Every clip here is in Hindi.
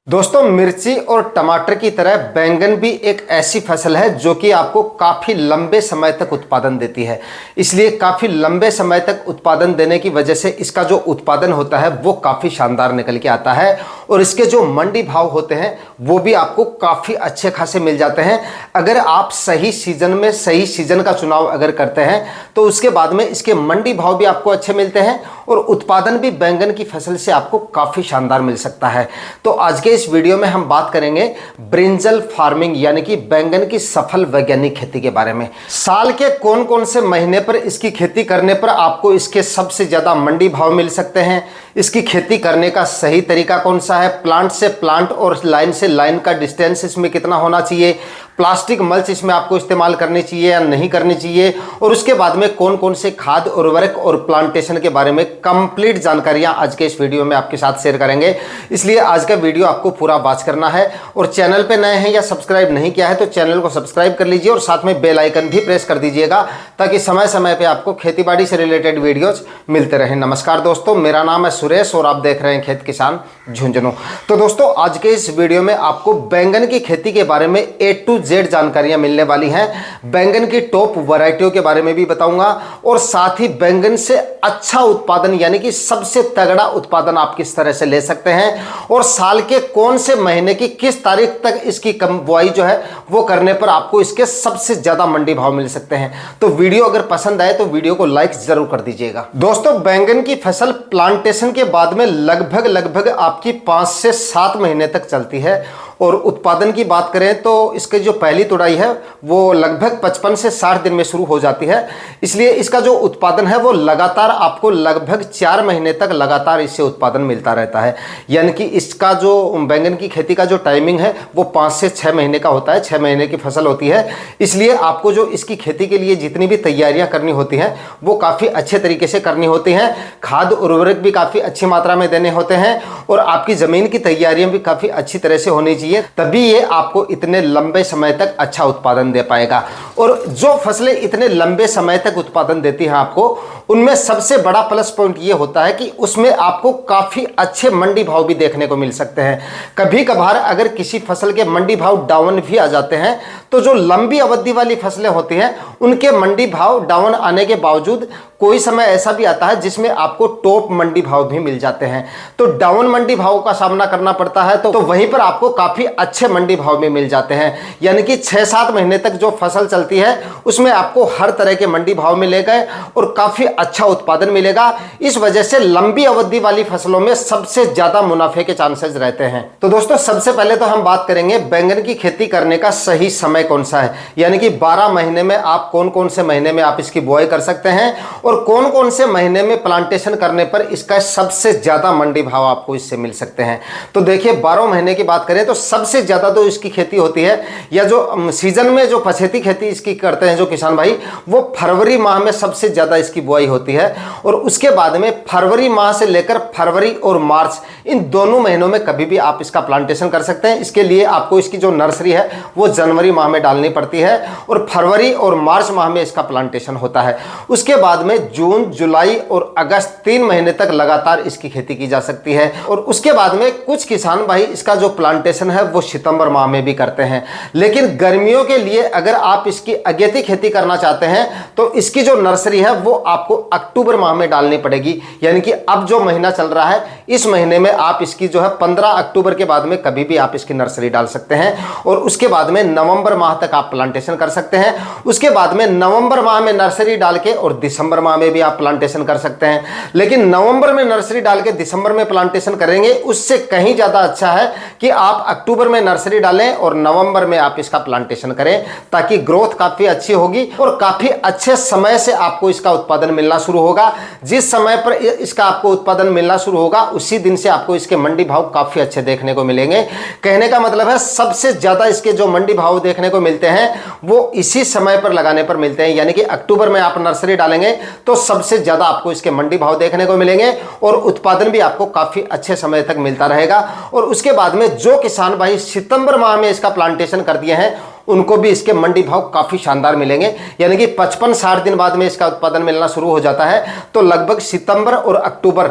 दोस्तों, मिर्ची और टमाटर की तरह बैंगन भी एक ऐसी फसल है जो कि आपको काफ़ी लंबे समय तक उत्पादन देती है। इसलिए काफ़ी लंबे समय तक उत्पादन देने की वजह से इसका जो उत्पादन होता है वो काफ़ी शानदार निकल के आता है और इसके जो मंडी भाव होते हैं वो भी आपको काफ़ी अच्छे खासे मिल जाते हैं। अगर आप सही सीजन में सही सीजन का चुनाव अगर करते हैं तो उसके बाद में इसके मंडी भाव भी आपको अच्छे मिलते हैं और उत्पादन भी बैंगन की फसल से आपको काफ़ी शानदार मिल सकता है। तो आज के इस वीडियो में हम बात करेंगे ब्रिंजल फार्मिंग यानी कि बैंगन की सफल वैज्ञानिक खेती के बारे में। साल के कौन कौन से महीने पर इसकी खेती करने पर आपको इसके सबसे ज़्यादा मंडी भाव मिल सकते हैं, इसकी खेती करने का सही तरीका कौन सा है, प्लांट से प्लांट और लाइन से लाइन का डिस्टेंस इसमें कितना होना चाहिए, प्लास्टिक मल्च इसमें आपको इस्तेमाल करनी चाहिए या नहीं करनी चाहिए, और उसके बाद में कौन कौन से खाद उर्वरक और प्लांटेशन के बारे में कंप्लीट जानकारियां आज के इस वीडियो में आपके साथ शेयर करेंगे। इसलिए आज का वीडियो आपको पूरा वॉच करना है और चैनल पे नए हैं या सब्सक्राइब नहीं किया है तो चैनल को सब्सक्राइब कर लीजिए और साथ में बेल आइकन भी प्रेस कर दीजिएगा ताकि समय समय पे आपको खेतीबाड़ी से रिलेटेड वीडियोज मिलते रहें। नमस्कार दोस्तों, मेरा नाम है सुरेश और आप देख रहे हैं खेत किसान झुंझुनू। तो दोस्तों, आज के इस वीडियो में आपको बैंगन की खेती के बारे में A to Z जानकारियां मिलने वाली हैं। बैंगन की टॉप वैरायटियों के बारे में भी बताऊंगा और साथ ही बैंगन से अच्छा उत्पादन यानी कि सबसे तगड़ा उत्पादन आप किस तरह से ले सकते हैं और साल के कौन से महीने की किस तारीख तक इसकी बुआई जो है वो करने पर आपको इसके सबसे ज्यादा मंडी भाव मिल सकते हैं। तो वीडियो अगर पसंद आए तो वीडियो को लाइक जरूर कर दीजिएगा। दोस्तों, बैंगन की फसल प्लांटेशन के बाद में लगभग आपकी 5 से 7 महीने तक चलती है और उत्पादन की बात करें तो इसकी जो पहली तुड़ाई है वो लगभग 55 से 60 दिन में शुरू हो जाती है। इसलिए इसका जो उत्पादन है वो लगातार आपको लगभग 4 महीने तक लगातार इससे उत्पादन मिलता रहता है। यानी कि इसका जो बैंगन की खेती का जो टाइमिंग है वो 5 से 6 महीने का होता है, 6 महीने की फसल होती है। इसलिए आपको जो इसकी खेती के लिए जितनी भी तैयारियां करनी होती हैं वो काफ़ी अच्छे तरीके से करनी होती हैं। खाद उर्वरक भी काफ़ी अच्छी मात्रा में देने होते हैं और आपकी ज़मीन की तैयारियां भी काफ़ी अच्छी तरह से होनी चाहिए, तभी ये आपको इतने लंबे समय तक अच्छा उत्पादन दे पाएगा। और जो फसलें इतने लंबे समय तक उत्पादन देती हैं आपको, उनमें सबसे बड़ा प्लस पॉइंट ये होता है कि उसमें आपको काफ़ी अच्छे मंडी भाव भी देखने को मिल सकते हैं। कभी कभार अगर किसी फसल के मंडी भाव डाउन भी आ जाते हैं तो जो लंबी अवधि वाली फसलें होती हैं उनके मंडी भाव डाउन आने के बावजूद कोई समय ऐसा भी आता है जिसमें आपको टॉप मंडी भाव भी मिल जाते हैं। तो डाउन मंडी भाव का सामना करना पड़ता है तो वहीं पर आपको काफ़ी अच्छे मंडी भाव में मिल जाते हैं। यानी कि 6-7 महीने तक जो फसल चलती है उसमें आपको हर तरह के मंडी भाव मिलेगा और काफ़ी अच्छा उत्पादन मिलेगा। इस वजह से लंबी अवधि वाली फसलों में सबसे ज़्यादा मुनाफे के चांसेस रहते हैं। तो दोस्तों, सबसे पहले तो हम बात करेंगे बैंगन की खेती करने का सही समय कौन सा है। यानी कि 12 महीने में आप कौन कौन से महीने में आप इसकी बुआई कर सकते हैं और कौन कौन से महीने में प्लांटेशन करने पर इसका सबसे ज़्यादा मंडी भाव आपको इससे मिल सकते हैं। तो देखिए, 12 महीने की बात करें तो सबसे ज़्यादा तो इसकी खेती होती है या जो सीजन में जो पछेती खेती इसकी करते हैं जो किसान भाई, वो फरवरी माह में सबसे ज़्यादा इसकी बुआई होती है और उसके बाद में फरवरी माह से लेकर फरवरी और मार्च इन दोनों महीनों में कभी भी आप इसका प्लांटेशन कर सकते हैं। इसके लिए आपको इसकी जो नर्सरी है वो जनवरी माह में डालनी पड़ती है और फरवरी और मार्च माह में इसका प्लांटेशन होता है। उसके बाद में जून, जुलाई और अगस्त 3 महीने तक लगातार इसकी खेती की जा सकती है और उसके बाद में कुछ किसान भाई इसका जो प्लांटेशन है वो सितंबर माह में भी करते हैं। लेकिन गर्मियों के लिए अगर आप इसकी अगेती खेती करना चाहते हैं तो इसकी जो नर्सरी है वो आपको अक्टूबर माह में डालनी पड़ेगी। यानी कि अब जो महीना चल रहा है इस महीने में आप इसकी जो है 15 अक्टूबर के बाद में कभी भी आप इसकी नर्सरी डाल सकते हैं और उसके बाद में नवंबर माह तक आप प्लांटेशन कर सकते हैं। उसके बाद में नवंबर माह में नर्सरी डाल के और दिसंबर माह में भी आप प्लांटेशन कर सकते हैं। लेकिन नवंबर में नर्सरी डाल के दिसंबर में प्लांटेशन करेंगे उससे कहीं ज़्यादा अच्छा है कि आप अक्टूबर में नर्सरी डालें और नवंबर में आप इसका प्लांटेशन करें, ताकि ग्रोथ काफ़ी अच्छी होगी और काफ़ी अच्छे समय से आपको इसका उत्पादन मिलना शुरू होगा। जिस समय पर इसका आपको उत्पादन मिलना शुरू होगा उसी दिन से आपको इसके मंडी भाव काफ़ी अच्छे देखने को मिलेंगे। कहने का मतलब है सबसे ज़्यादा इसके जो मंडी भाव देखने को मिलते हैं वो इसी समय पर लगाने पर मिलते हैं। यानी कि अक्टूबर में आप नर्सरी डालेंगे तो सबसे ज़्यादा आपको इसके मंडी भाव देखने को मिलेंगे और उत्पादन भी आपको काफ़ी अच्छे समय तक मिलता रहेगा। और उसके बाद में जो किसान भाई सितंबर माह में इसका प्लांटेशन कर दिए हैं उनको भी इसके मंडी भाव काफ़ी शानदार मिलेंगे। यानी कि 55-60 दिन बाद में इसका उत्पादन मिलना शुरू हो जाता है तो लगभग सितंबर और अक्टूबर,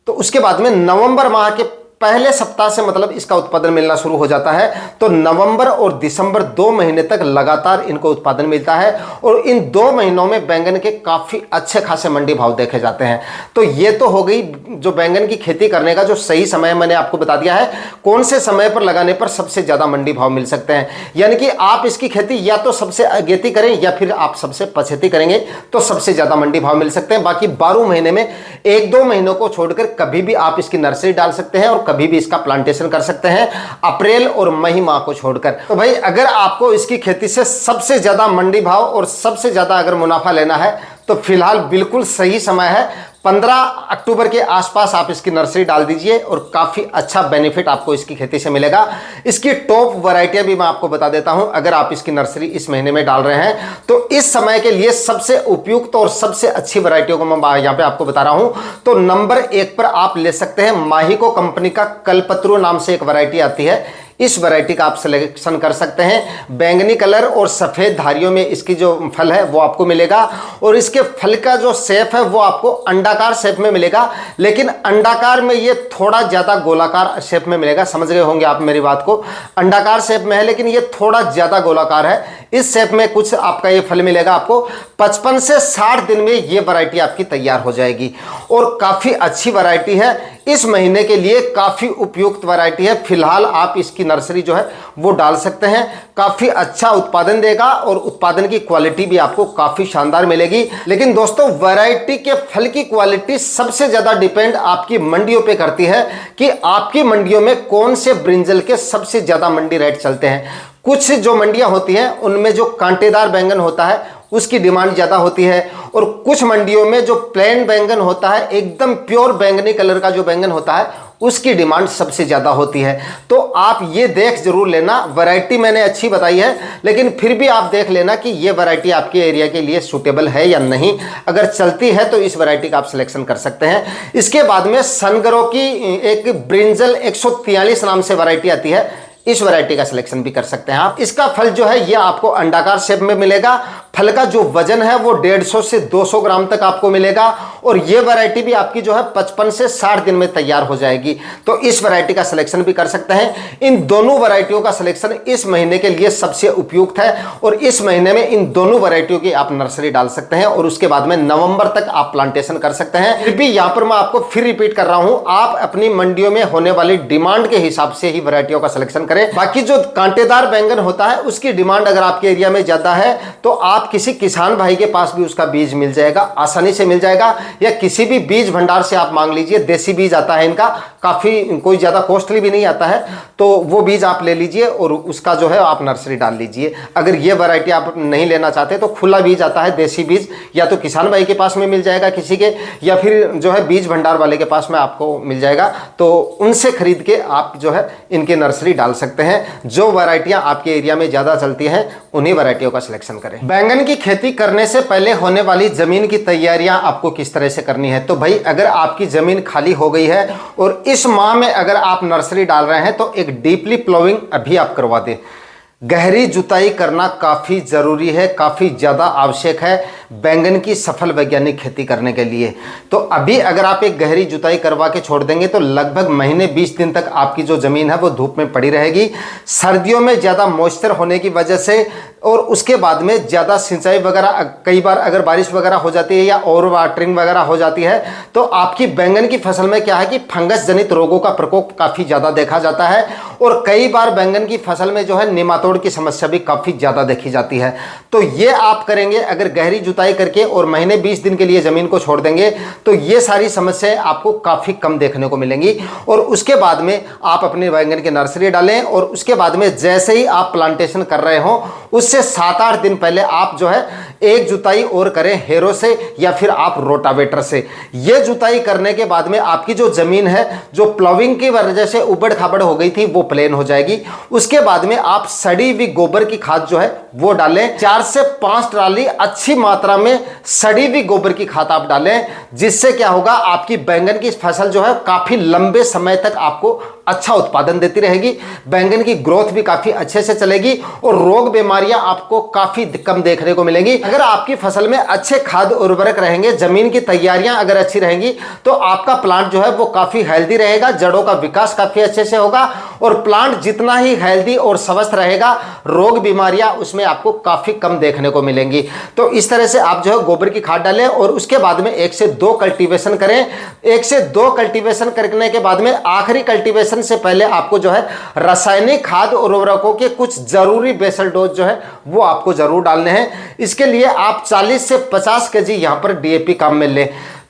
तो उसके बाद में नवंबर माह के पहले सप्ताह से मतलब इसका उत्पादन मिलना शुरू हो जाता है। तो नवंबर और दिसंबर 2 महीने तक लगातार इनको उत्पादन मिलता है और इन 2 महीनों में बैंगन के काफी अच्छे खासे मंडी भाव देखे जाते हैं। तो ये तो हो गई जो बैंगन की खेती करने का जो सही समय मैंने आपको बता दिया है, कौन से समय पर लगाने पर सबसे ज्यादा मंडी भाव मिल सकते हैं। यानी कि आप इसकी खेती या तो सबसे अगेती करें या फिर आप सबसे पछेती करेंगे तो सबसे ज्यादा मंडी भाव मिल सकते हैं। बाकी 12 महीने में 1-2 महीनों को छोड़कर कभी भी आप इसकी नर्सरी डाल सकते हैं और कभी भी इसका प्लांटेशन कर सकते हैं, अप्रैल और मई माह को छोड़कर। तो भाई अगर आपको इसकी खेती से सबसे ज्यादा मंडी भाव और सबसे ज्यादा अगर मुनाफा लेना है तो फिलहाल बिल्कुल सही समय है। 15 अक्टूबर के आसपास आप इसकी नर्सरी डाल दीजिए और काफी अच्छा बेनिफिट आपको इसकी खेती से मिलेगा। इसकी टॉप वैरायटियां भी मैं आपको बता देता हूं। अगर आप इसकी नर्सरी इस महीने में डाल रहे हैं तो इस समय के लिए सबसे उपयुक्त और सबसे अच्छी वैरायटियों को मैं यहां पे आपको बता रहा हूं। तो नंबर 1 पर आप ले सकते हैं माहिको कंपनी का कल्पतरू नाम से एक वैरायटी आती है। इस वैरायटी का आप सिलेक्शन कर सकते हैं। बैंगनी कलर और सफेद धारियों में इसकी जो फल है वो आपको मिलेगा और इसके फल का जो शेप है वो आपको अंडाकार शेप में मिलेगा, लेकिन अंडाकार में ये थोड़ा ज्यादा गोलाकार शेप में मिलेगा। समझ गए होंगे आप मेरी बात को। अंडाकार शेप में है लेकिन ये थोड़ा ज्यादा गोलाकार है। इस शेप में कुछ आपका ये फल मिलेगा आपको। 55 से 60 दिन में ये वैरायटी आपकी तैयार हो जाएगी और काफी अच्छी वैरायटी है। इस महीने के लिए काफी उपयुक्त वैरायटी है। फिलहाल आप इसकी नर्सरी जो है वो डाल सकते हैं। काफी अच्छा उत्पादन देगा और उत्पादन की क्वालिटी भी आपको काफी शानदार मिलेगी। लेकिन दोस्तों वैरायटी के फल की क्वालिटी सबसे ज्यादा डिपेंड आपकी मंडियों पे करती है कि आपकी मंडियों में कौन से ब्रिंजल के सबसे ज्यादा मंडी रेट चलते हैं। कुछ जो मंडियां होती हैं उनमें जो कांटेदार बैंगन होता है उसकी डिमांड ज़्यादा होती है और कुछ मंडियों में जो प्लेन बैंगन होता है, एकदम प्योर बैंगनी कलर का जो बैंगन होता है, उसकी डिमांड सबसे ज़्यादा होती है। तो आप ये देख जरूर लेना। वैरायटी मैंने अच्छी बताई है लेकिन फिर भी आप देख लेना कि ये वैरायटी आपके एरिया के लिए सूटेबल है या नहीं। अगर चलती है तो इस वैरायटी का आप सिलेक्शन कर सकते हैं। इसके बाद में सनगरो की एक ब्रिंजल 143 नाम से वैरायटी आती है, इस वैरायटी का सिलेक्शन भी कर सकते हैं आप। इसका फल जो है ये आपको अंडाकार शेप में मिलेगा। फल का जो वजन है वो 150 से 200 ग्राम तक आपको मिलेगा और ये वैरायटी भी आपकी जो है 55 से 60 दिन में तैयार हो जाएगी। तो इस वैरायटी का सिलेक्शन भी कर सकते हैं। इन दोनों वैरायटियों का सिलेक्शन इस महीने के लिए सबसे उपयुक्त है और इस महीने में इन दोनों वैरायटियों की आप नर्सरी डाल सकते हैं और उसके बाद में नवंबर तक आप प्लांटेशन कर सकते हैं। फिर भी यहां पर मैं आपको फिर रिपीट कर रहा हूं, आप अपनी मंडियों में होने वाली डिमांड के हिसाब से ही वैरायटियों का सिलेक्शन करें। बाकी जो कांटेदार बैंगन होता है उसकी डिमांड अगर आपके एरिया में ज्यादा है तो आप किसी किसान भाई के पास भी उसका बीज मिल जाएगा, आसानी से मिल जाएगा, या किसी भी बीज भंडार से आप मांग लीजिए। देसी बीज आता है इनका, काफी कोई ज्यादा कॉस्टली भी नहीं आता है, तो वो बीज आप ले लीजिए और उसका जो है आप नर्सरी डाल लीजिए। अगर ये वैरायटी आप नहीं लेना चाहते तो खुला बीज आता है, देसी बीज, या तो किसान भाई के पास में मिल जाएगा किसी के, या फिर जो है बीज भंडार वाले के पास में आपको मिल जाएगा। तो उनसे खरीद के आप जो है इनकी नर्सरी डाल सकते हैं। जो वैरायटियां आपके एरिया में ज्यादा चलती हैं उन्हीं वैरायटियों का सिलेक्शन करें। बैंगन की खेती करने से पहले होने वाली जमीन की तैयारियां आपको किस तरह से करनी है। तो भाई अगर आपकी जमीन खाली हो गई है और इस माह में अगर आप नर्सरी डाल रहे हैं तो एक डीपली प्लोइंग अभी आप करवा दें। गहरी जुताई करना काफ़ी ज़रूरी है, काफ़ी ज़्यादा आवश्यक है बैंगन की सफल वैज्ञानिक खेती करने के लिए। तो अभी अगर आप एक गहरी जुताई करवा के छोड़ देंगे तो लगभग महीने 20 दिन तक आपकी जो ज़मीन है वो धूप में पड़ी रहेगी। सर्दियों में ज़्यादा मॉइस्चर होने की वजह से और उसके बाद में ज़्यादा सिंचाई वगैरह, कई बार अगर बारिश वगैरह हो जाती है या ओवर वाटरिंग वगैरह हो जाती है तो आपकी बैंगन की फसल में क्या है कि फंगस जनित रोगों का प्रकोप काफ़ी ज़्यादा देखा जाता है और कई बार बैंगन की फसल में जो है नेमाटोड की समस्या भी काफ़ी ज़्यादा देखी जाती है। तो ये आप करेंगे अगर गहरी जुताई करके और महीने 20 दिन के लिए ज़मीन को छोड़ देंगे तो ये सारी समस्याएं आपको काफ़ी कम देखने को मिलेंगी। और उसके बाद में आप अपने बैंगन की नर्सरी डालें और उसके बाद में जैसे ही आप प्लांटेशन कर रहे हो उससे 7-8 दिन पहले आप जो है एक जुताई और करें हेरो से या फिर आप रोटावेटर से। ये जुताई करने के बाद में आपकी जो ज़मीन है जो प्लाविंग की वजह से उबड़ खाबड़ हो गई थी वो प्लेन हो जाएगी। उसके बाद में आप सड़ी हुई गोबर की खाद जो है वो डालें। 4 से 5 ट्राली अच्छी मात्रा में सड़ी हुई गोबर की खाद आप डालें, जिससे क्या होगा आपकी बैंगन की फसल जो है काफी लंबे समय तक आपको अच्छा उत्पादन देती रहेगी, बैंगन की ग्रोथ भी काफी अच्छे से चलेगी और रोग बीमारियां आपको काफी कम देखने को मिलेंगी। अगर आपकी फसल में अच्छे खाद उर्वरक रहेंगे, जमीन की तैयारियां अगर अच्छी रहेंगी, तो आपका प्लांट जो है वो काफी हेल्दी रहेगा, जड़ों का विकास काफी अच्छे से होगा और प्लांट जितना ही हेल्दी और स्वस्थ रहेगा, रोग बीमारियां उसमें आपको काफी कम देखने को मिलेंगी। तो इस तरह से आप जो है गोबर की खाद डालें और उसके बाद में 1 से 2 कल्टीवेशन करें। 1 से 2 कल्टीवेशन करने के बाद में आखिरी कल्टीवेशन से पहले आपको जो है रासायनिक खाद उर्वरकों के कुछ जरूरी बेसल डोज जो है वो आपको जरूर डालने हैं। इसके लिए आप 40 से 50 केजी यहां पर डीएपी काम में लें,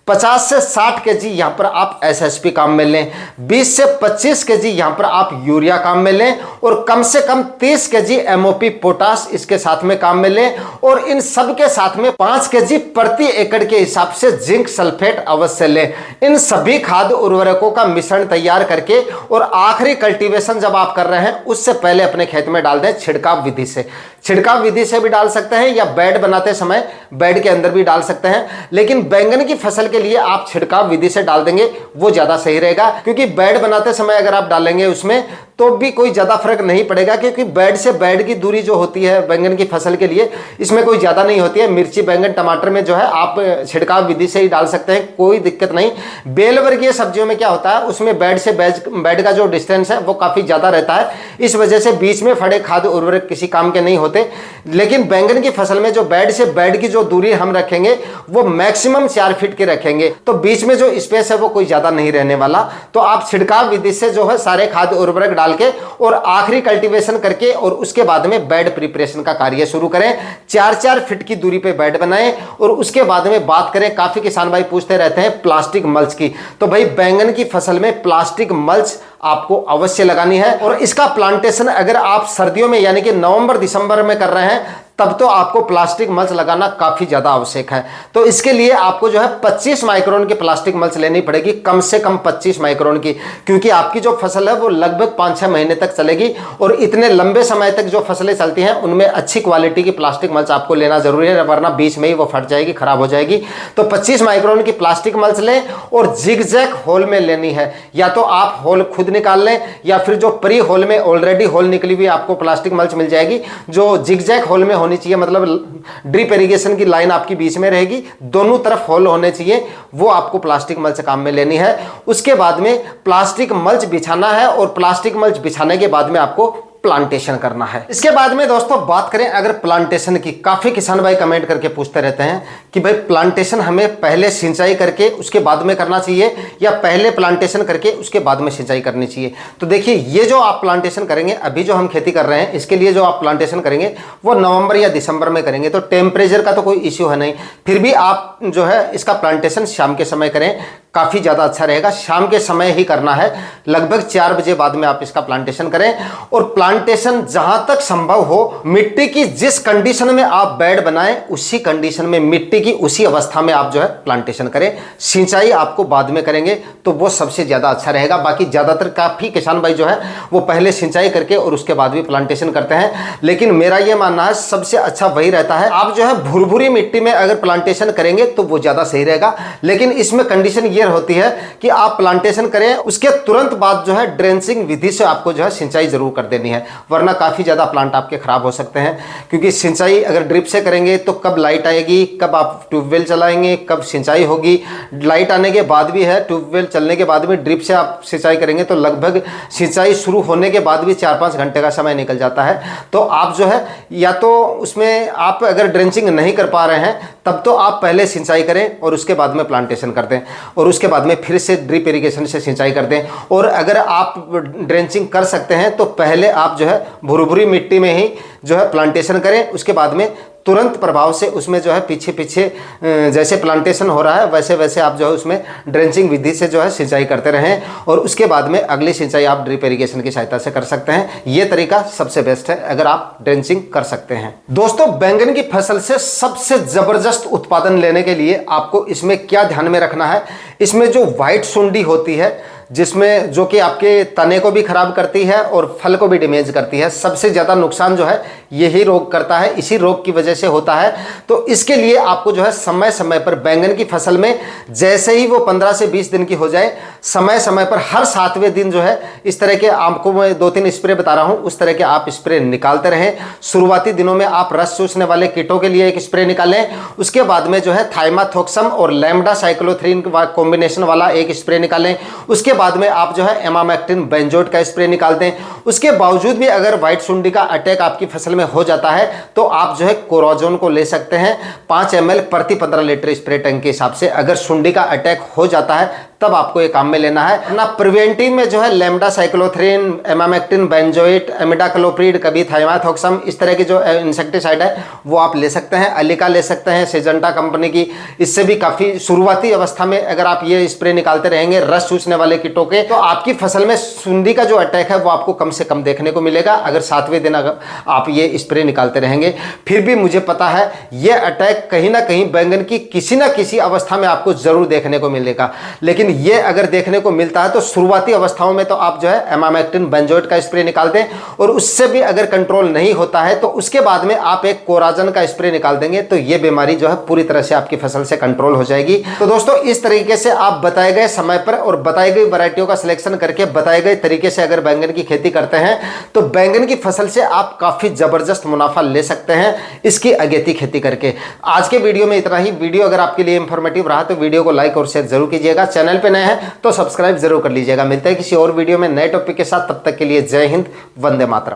50 से 60 केजी यहां पर आप एसएसपी काम में लें, 20 से 25 केजी यहां पर आप यूरिया काम में लें और कम से कम 30 केजी एमओपी पोटास इसके साथ में काम में लें और इन सब के साथ में 5 केजी प्रति एकड़ के हिसाब से जिंक सल्फेट अवश्य लें। इन सभी खाद उर्वरकों का मिश्रण तैयार करके और आखिरी कल्टीवेशन जब आप कर रहे हैं उससे पहले अपने खेत में डाल दें छिड़काव विधि से। छिड़काव विधि से भी डाल सकते हैं या बेड बनाते समय बेड के अंदर भी डाल सकते हैं, लेकिन बैंगन की फसल के लिए आप छिड़काव विधि से डाल देंगे वो ज्यादा सही रहेगा, क्योंकि बेड बनाते समय अगर आप डालेंगे उसमें तो भी कोई ज्यादा फर्क नहीं पड़ेगा, क्योंकि बेड से बेड की दूरी जो होती है बैंगन की फसल के लिए इसमें कोई ज्यादा नहीं होती है। मिर्ची, बैंगन, टमाटर में जो है आप छिड़काव विधि से ही डाल सकते हैं, कोई दिक्कत नहीं। बेल वर्गीय सब्जियों में क्या होता है, उसमें बेड से बेड का जो डिस्टेंस है वो काफी ज्यादा रहता है, इस वजह से बीच में फड़े खाद उर्वरक किसी काम के नहीं होते। लेकिन बैंगन की फसल में जो बेड से बेड की जो दूरी हम रखेंगे वो मैक्सिमम 4 फीट की रखेंगे, तो बीच में जो स्पेस है वो कोई ज्यादा नहीं रहने वाला। तो आप छिड़काव विधि से जो है सारे खाद उर्वरक डाल के और आखिरी कल्टीवेशन करके और उसके बाद में बेड प्रिपरेशन का कार्य शुरू करें। 4-4 फीट की दूरी पे बेड बनाएं और उसके बाद में बात करें, काफी किसान भाई पूछते रहते हैं प्लास्टिक मल्च की, तो भाई बैंगन की फसल में प्लास्टिक मल्च आपको अवश्य लगानी है। और इसका प्लांटेशन अगर आप सर्दियों में यानी कि नवंबर दिसंबर में कर रहे हैं तब तो आपको प्लास्टिक मल्च लगाना काफी ज्यादा आवश्यक है। तो इसके लिए आपको जो है 25 माइक्रोन की प्लास्टिक मल्च लेनी पड़ेगी, कम से कम 25 माइक्रोन की, क्योंकि आपकी जो फसल है वो लगभग 5-6 महीने तक चलेगी और इतने लंबे समय तक जो फसलें चलती हैं उनमें अच्छी क्वालिटी की प्लास्टिक मल्च आपको लेना जरूरी है, वरना बीच में ही वो फट जाएगी, खराब हो जाएगी। तो 25 माइक्रोन की प्लास्टिक मल्च लें और जिग-जैग होल में लेनी है, या तो आप होल खुद निकाल लें या फिर जो प्री होल में ऑलरेडी होल निकली हुई आपको प्लास्टिक मल्च मिल जाएगी, जो जिग-जैग होल में होनी चाहिए, मतलब ड्रिप इरिगेशन की लाइन आपकी बीच में रहेगी, दोनों तरफ होल होने चाहिए, वो आपको प्लास्टिक मल्च काम में लेनी है। उसके बाद में प्लास्टिक मल्च बिछाना है और प्लास्टिक मल्च बिछाने के बाद में आपको प्लांटेशन करना है। इसके बाद में दोस्तों बात करें अगर प्लांटेशन की, काफी किसान भाई कमेंट करके पूछते रहते हैं कि भाई प्लांटेशन हमें पहले सिंचाई करके उसके बाद में करना चाहिए या पहले प्लांटेशन करके उसके बाद में सिंचाई करनी चाहिए। तो देखिए, ये जो आप प्लांटेशन करेंगे, अभी जो हम खेती कर रहे हैं इसके लिए जो आप प्लांटेशन करेंगे वो नवंबर या दिसंबर में करेंगे, तो टेम्परेचर का तो कोई इश्यू है नहीं, फिर भी आप जो है इसका प्लांटेशन शाम के समय करें, काफी ज्यादा अच्छा रहेगा। शाम के समय ही करना है, लगभग 4 बजे बाद में आप इसका प्लांटेशन करें और प्लांटेशन जहां तक संभव हो मिट्टी की जिस कंडीशन में आप बेड बनाएं उसी कंडीशन में, मिट्टी की उसी अवस्था में आप जो है प्लांटेशन करें। सिंचाई आपको बाद में करेंगे तो वो सबसे ज्यादा अच्छा रहेगा। बाकी ज्यादातर काफी किसान भाई जो है वो पहले सिंचाई करके और उसके बाद भी प्लांटेशन करते हैं, लेकिन मेरा ये मानना है सबसे अच्छा वही रहता है। आप जो है भुरभुरी मिट्टी में अगर प्लांटेशन करेंगे तो वो ज्यादा सही रहेगा, लेकिन इसमें कंडीशन ये होती है कि आप प्लांटेशन करें उसके तुरंत बाद जो है ड्रेंचिंग विधि से आपको जो है सिंचाई जरूर कर देनी है, वरना काफी ज्यादा प्लांट आपके खराब हो सकते हैं। क्योंकि सिंचाई अगर ड्रिप से करेंगे तो कब लाइट आएगी, कब आप ट्यूबवेल चलाएंगे, कब सिंचाई होगी, लाइट आने के बाद भी है, ट्यूबवेल चलने के बाद भी ड्रिप से आप सिंचाई करेंगे तो लगभग सिंचाई शुरू होने के बाद भी 4-5 घंटे का समय निकल जाता है। तो आप जो है या तो उसमें आप अगर ड्रेंचिंग नहीं कर पा रहे हैं तब तो आप पहले सिंचाई करें और उसके बाद में प्लांटेशन कर दें और उसके बाद में फिर से ड्रिप इरिगेशन से सिंचाई कर दें। और अगर आप ड्रेंचिंग कर सकते हैं तो पहले आप जो है भुरभुरी मिट्टी में ही जो है प्लांटेशन करें, उसके बाद में तुरंत प्रभाव से उसमें जो है पीछे पीछे जैसे प्लांटेशन हो रहा है वैसे वैसे आप जो है उसमें ड्रेंचिंग विधि से जो है सिंचाई करते रहें और उसके बाद में अगली सिंचाई आप ड्रिप इरिगेशन की सहायता से कर सकते हैं। ये तरीका सबसे बेस्ट है अगर आप ड्रेंचिंग कर सकते हैं। दोस्तों, बैंगन की फसल से सबसे जबरदस्त उत्पादन लेने के लिए आपको इसमें क्या ध्यान में रखना है, इसमें जो व्हाइट सुंडी होती है, जिसमें जो कि आपके तने को भी खराब करती है और फल को भी डैमेज करती है। सबसे ज़्यादा नुकसान जो है यही रोग करता है, इसी रोग की वजह से होता है। तो इसके लिए आपको जो है समय समय पर बैंगन की फसल में जैसे ही वो 15 से 20 दिन की हो जाए, समय समय पर हर 7वें दिन जो है इस तरह के, आपको मैं 2-3 स्प्रे बता रहा हूं, उस तरह के आप स्प्रे निकालते रहें। शुरुआती दिनों में आप रस चूसने वाले कीटों के लिए एक स्प्रे निकालें, उसके बाद में जो है थाइमाथोक्सम और लैम्बडा साइक्लोथ्रीन कॉम्बिनेशन वाला एक स्प्रे निकालें, उसके बाद में आप जो है एमामेक्टिन बेंजोएट का स्प्रे निकाल दें। उसके बावजूद भी अगर व्हाइट सुंडी का अटैक आपकी फसल में हो जाता है तो आप जो है कोराजोन को ले सकते हैं 5 ml प्रति 15 लीटर स्प्रे टैंक के हिसाब से। अगर सुंडी का अटैक हो जाता है तब आपको ये काम में लेना है ना। प्रिवेंटिव में जो है lambda cyhalothrin, emamectin benzoate, imidacloprid, कभी थाइमाथोक्सम, इस तरह की जो इंसेक्टिसाइड है वो आप ले सकते हैं। अलिका ले सकते हैं सिजेंटा कंपनी की, इससे भी काफ़ी शुरुआती अवस्था में अगर आप ये स्प्रे निकालते रहेंगे रस चूसने वाले कीटों के, तो आपकी फसल में सुंडी का जो अटैक है वो आपको कम से कम देखने को मिलेगा अगर 7वें दिन अगर आप ये स्प्रे निकालते रहेंगे। फिर भी मुझे पता है ये अटैक कहीं ना कहीं बैंगन की किसी ना किसी अवस्था में आपको जरूर देखने को मिलेगा, लेकिन ये अगर देखने को मिलता है तो शुरुआती अवस्थाओं में तो आप जो है एमामेक्टिन बेंजोएट का स्प्रे निकाल दें, और उससे भी अगर कंट्रोल नहीं होता है तो उसके बाद में आप एक कोराजन का स्प्रे निकाल देंगे तो ये बीमारी जो है पूरी तरह से आपकी फसल से कंट्रोल हो जाएगी। तो दोस्तों इस तरीके से आप बताए गए समय पर और बताई गई वैरायटियों का सिलेक्शन करके बताए गए तरीके से अगर बैंगन की खेती करते हैं तो बैंगन की फसल से आप काफी जबरदस्त मुनाफा ले सकते हैं इसकी अगेती खेती करके। आज के वीडियो में इतना ही। वीडियो अगर आपके लिए इंफॉर्मेटिव रहा तो वीडियो को लाइक और शेयर जरूर कीजिएगा। चैनल पे नए हैं तो सब्सक्राइब जरूर कर लीजिएगा। मिलते हैं किसी और वीडियो में नए टॉपिक के साथ, तब तक के लिए जय हिंद, वंदे मातरम।